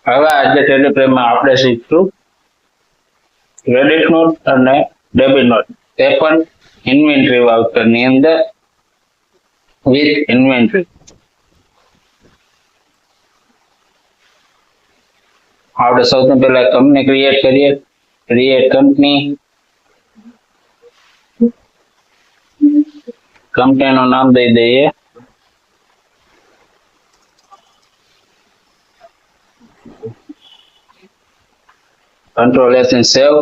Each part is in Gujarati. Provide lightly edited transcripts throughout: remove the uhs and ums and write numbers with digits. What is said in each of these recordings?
હવે આજે ટેલિગ્રામમાં આપણે શીખશું ક્રેડિટ નોટ અને ડેબિટ નોટ તે પણ ઇન્વેન્ટરી વાઉચરની અંદર વિથ ઇન્વેન્ટરી. આપણે સૌથી પહેલા કંપની ક્રિએટ કરીએ. ક્રિએટ કંપનીનું નામ દઈ દઈએ Control S and save.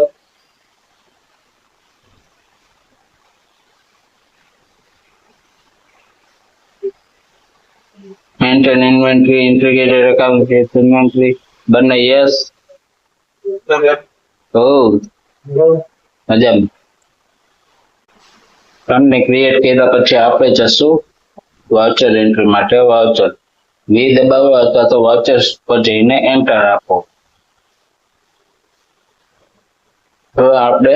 Maintain inventory, integrated account with inventory. બંને yes. મજા. તમને ક્રિએટ કર્યા પછી આપણે જશું વાઉચર એન્ટ્રી માટે. વાઉચર વી દબાવો અથવા તો વાઉચર્સ પર જઈને એન્ટર આપો. હવે આપણે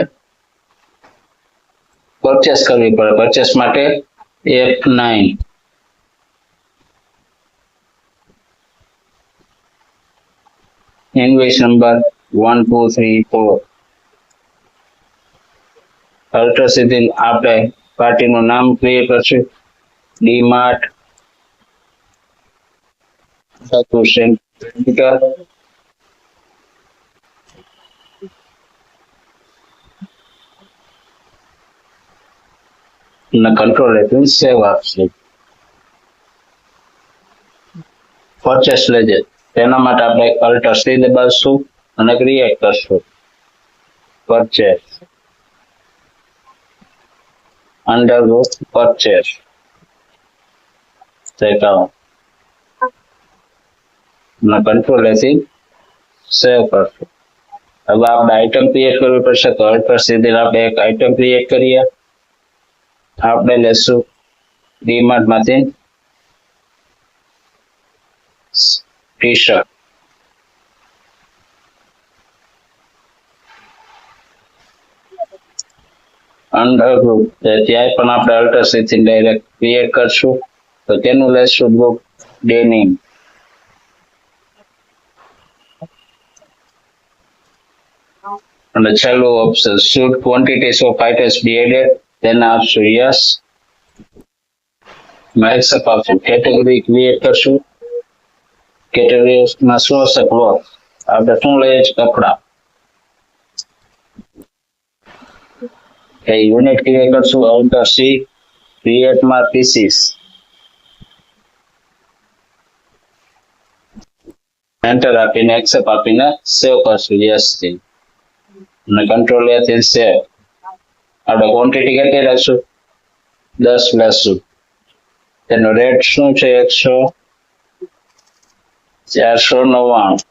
પરચેસ કરવી પડે. પરચેસ માટે F9. Invoice number 1234. અલ્ટ્રા સીધી આપણે પાર્ટીનું નામ ક્રિએટ કરશું. ડીમાર્ટ કંટ્રોલ એટલે સેવ આપશે. પરચેસ લેજે તેના માટે આપણે અલ્ટર સી દબાવશું અને ક્રિએટ કરશું. પરચેસ અંડર પરચેસ કંટ્રોલ એથી સેવ કરશું. હવે આપણે આઈટમ ક્રિએટ કરવી પડશે તો અલ્ટર સીધી આપણે એક આઈટમ ક્રિએટ કરીએ. આપણે લેશું ડીમાર્ટ માંથી ટી શર્ટ. અંડર ગ્રુપ ત્યાં પણ આપણે અલ્ટર સીથી ડાયરેક્ટ ક્રિએટ કરશું તો તેનું લેશું ગ્રુપ ડેનિમ. અને છેલ્લું option should quantities of items be added તેને આપશું યસ. મેક્સઅપ આપશું. કેટેગરી ક્રિએટ કરશું. કેટેગરીમાં શું હશે? ક્લોથ. આપણે શું લઈએ છીએ? કપડા. યુનિટ ક્રિએટ કરશું. અલ્ટર સી ક્રિએટમાં પીસીસ. એન્ટર આપીને એક્સેપ્ટ આપીને સેવ કરશું યસ થી અને કંટ્રોલ એ થી સેવ. આપણે ક્વોન્ટિટી કેટલી રાખશું? 10 લેશું. તેનો રેટ શું છે? 499.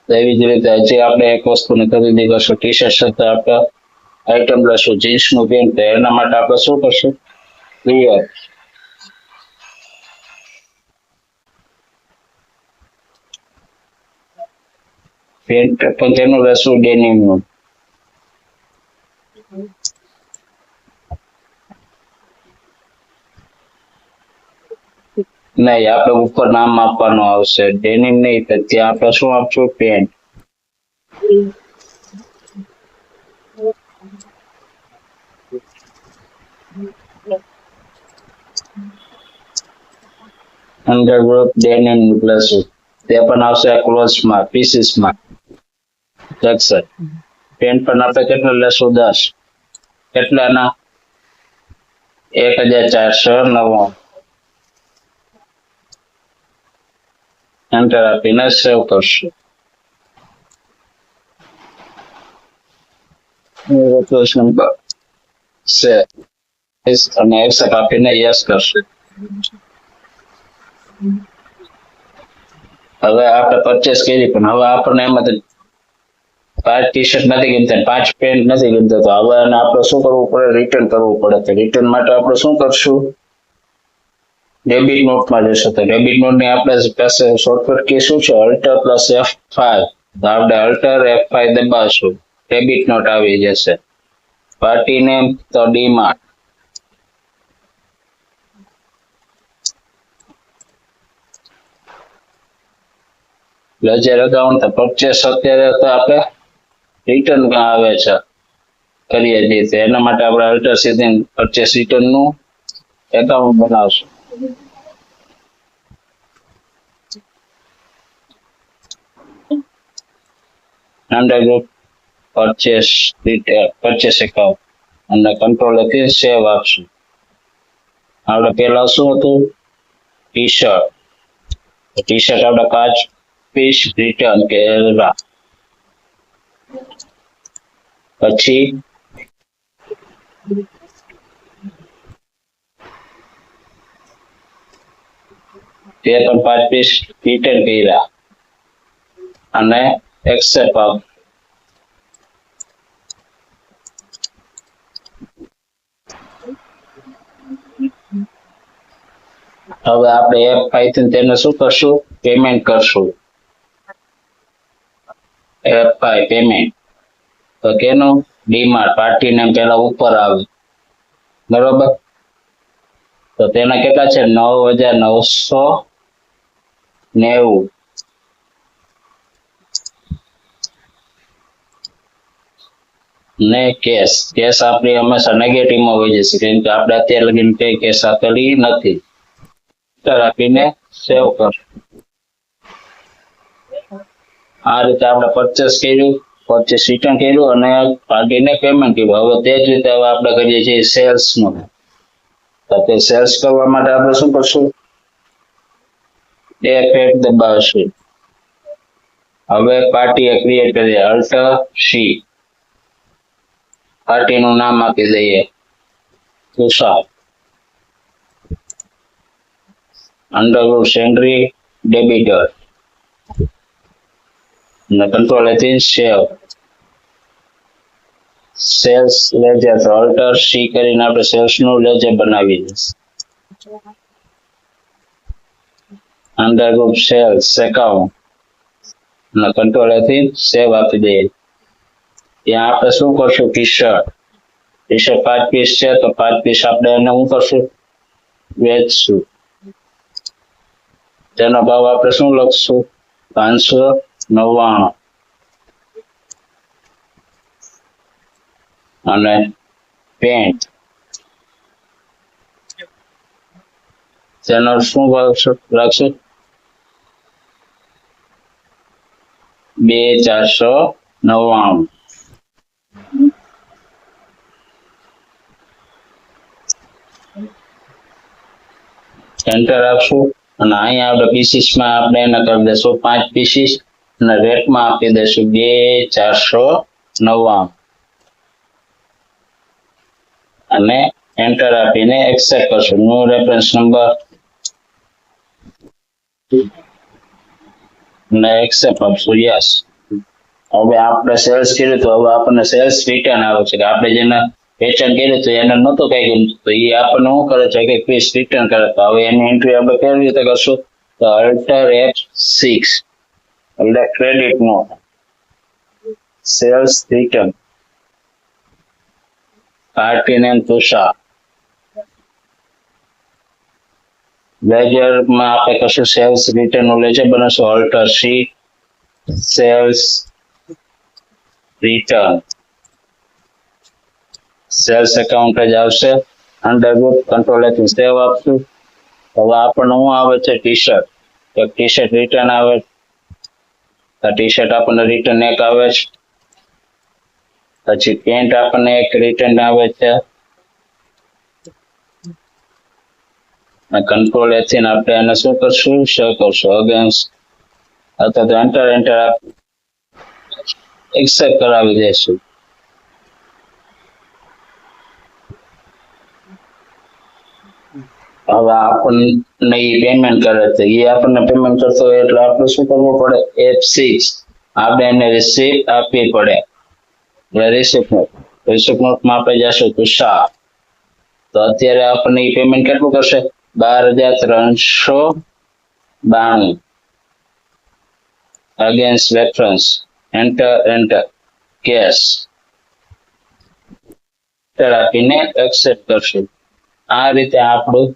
એવી જ રીતે હજી આપણે એક વસ્તુની ખરીદી કરશું. ટી શર્ટ સાથે આપણે આઈટમ લેશું જીન્સનું પેન્ટ. એના માટે આપણે શું કરશું? ક્લિયર. પેન્ટ પણ તેનું લેશું ડેનિમનું. નહીં, આપણે ઉપર નામ આપવાનું આવશે. ડેનિમ નહીં તો ત્યાં આપણે શું આપશું? પેન્ટ. અંડર ગ્રુપ ડેનિમ લેશું. તે પણ આવશે ક્લોથ્સમાં પીસીસમાં. સેક્શન પેન્ટ પણ આપણે કેટલા લેશું? 10. કેટલાના? 1499. એન્ટર આપીને સેવ કરશું. અને એક્સેપ્ટ આપીને યસ કરશું. હવે આપણે પરચેસ કરી પણ હવે આપણને એમાંથી 5 ટી શર્ટ નથી ગમતા, 5 પેન્ટ નથી ગમતા તો હવે આપણે શું કરવું પડે? રિટર્ન કરવું પડે. તો રિટર્ન માટે આપણે શું કરશું? ડેબિટ નોટમાં જશે તો ડેબિટ નોટની આપણે પાસે શોર્ટકટ કી શું છે? Alter plus F5. તો આપણે અલ્ટર F5 દબાવશું. ડેબિટ નોટ આવી જશે. પાર્ટી નેમ તો ડીમાર્ટ. લેજર એકાઉન્ટ તો પરચેસ અત્યારે તો આપણે રિટર્ન આવે છે કરીએ છીએ તો એના માટે આપણે અલ્ટર સીધીન પરચેસ રિટર્ન નું એકાઉન્ટ બનાવશું. અંડર ગ્રુપ પરચેસ એકાઉન્ટ અને કંટ્રોલ થી સેવ આપશું. આપણે પેલા શું હતું ટી શર્ટ આપણે 5 પીસ રિટર્ન કર્યા. પછી તે પણ 5 પીસ રિટર્ન કર્યા અને એક્સેપ્ટ આપ. હવે આપણે એપ પાઇથન તેને શું કરશું પેમેન્ટ કરશું. એપ પાઈ પેમેન્ટ તો કેનું ડીમાર્ટ પાર્ટી નેમ પેલા ઉપર આવે બરોબર. તો તેના કેટલા છે 9,990 ને કેશ આપણી હંમેશા નેગેટિવમાં હોય જશે કેમ કે આપણે અત્યારે લગીને કઈ કેશ આપેલી નથી. આપીને સેવ કર. આ રીતે આપણે પરચેસ કર્યું પરચેસ રિટર્ન કર્યું અને પાર્ટીને પેમેન્ટ કર્યું. હવે તે જ રીતે હવે આપણે કરીએ છીએ સેલ્સ નું. તો તે સેલ્સ કરવા માટે આપણે શું કરશું F8 દબાવશું. હવે પાર્ટી ક્રિએટ કરીએ અલ્ટર સી પાર્ટી નું નામ આપી દઈએ તુષાર. અંડરગ્રુપ સેન્ડરી ડેબિટર અને કંટ્રોલ થી સેવ. સેલ્સ લેજર અલ્ટર સી કરીને આપણે સેલ્સ નું લેજર બનાવી દઈશું. અંડરગ્રુપ સેલ્સ એકાઉન્ટ અને કંટ્રોલ થી સેવ આપી દઈએ. ત્યાં આપણે શું કરશું ટી શર્ટ 5 પીસ છે તો 5 પીસ આપણે એને શું કરશું વેચશું. તેનો ભાવ આપણે શું લખશું 599 અને પેન્ટ તેનો શું ભાવ લખશું 2,499. એન્ટર આપશું અને અહીંયા આપણે પીસીસમાં આપણે એને કરી દઈશું 5 પીસીસ અને રેટમાં આપી દઈશું 2,499 અને એન્ટર આપીને એક્સેપ્ટ કરશું. નો રેફરન્સ નંબર અને એક્સેપ્ટ આપશું યસ. હવે આપણે સેલ્સ કર્યું તો હવે આપણને સેલ્સ રિટર્ન આવે છે કે આપણે જેને વેચાણ કર્યું તો એને નહોતું કઈ ગમતું તો એ આપણને શું કરે છે કે પીસ રિટર્ન કરે. તો હવે એની એન્ટ્રી આપણે કેવી રીતે કરશું તો અલ્ટર F6 એટલે credit note sales return party name Tushar. Ledger માં આપણે કશું સેલ્સ રિટર્ન નું લેજર બનાવશું alter C sales return sales account જ આવશે. અંડરગ્રુપ કંટ્રોલ થી સેવ આપશું. હવે આપણને શું આવે છે ટી શર્ટ એક ટી શર્ટ રિટર્ન આવે તો ટી શર્ટ આપણને રિટર્ન એક આવે છે. પછી પેન્ટ આપણને એક રિટર્ન આવે છે કંટ્રોલ થી આપણે એને શું કરશું સેવ કરશું અગેન્સ્ટ અથવા તો એન્ટર એક્સેપ્ટ કરાવી દઈશું. હવે આપણને પેમેન્ટ કરે છે એ આપણને પેમેન્ટ કરતો હોય એટલે આપણે શું કરવું પડે F6 આપણે એને રિસીપ્ટ આપવી પડે. રિસીપ્ટ નોટમાં આપણે જશું તુષાર તો અત્યારે આપણને એ પેમેન્ટ કેટલું કરશે 12,392 against reference enter cash enter આપીને એક્સેપ્ટ કરશું. આ રીતે આપણું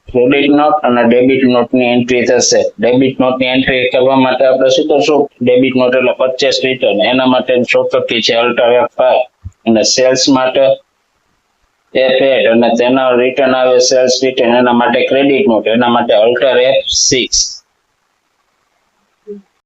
ક્રેડિટ નોટ અને ડેબિટ નોટની એન્ટ્રી થશે. ડેબિટ નોટની એન્ટ્રી કરવા માટે આપણે શું કરશું? ડેબિટ નોટ એટલે પરચેસ રિટર્ન, એના માટે શોર્ટકટ કી છે અલ્ટર F5, અને સેલ્સ માટે F8, અને તેના રિટર્ન આવે સેલ્સ રિટર્ન, એના માટે ક્રેડિટ નોટ, એના માટે અલ્ટર F6.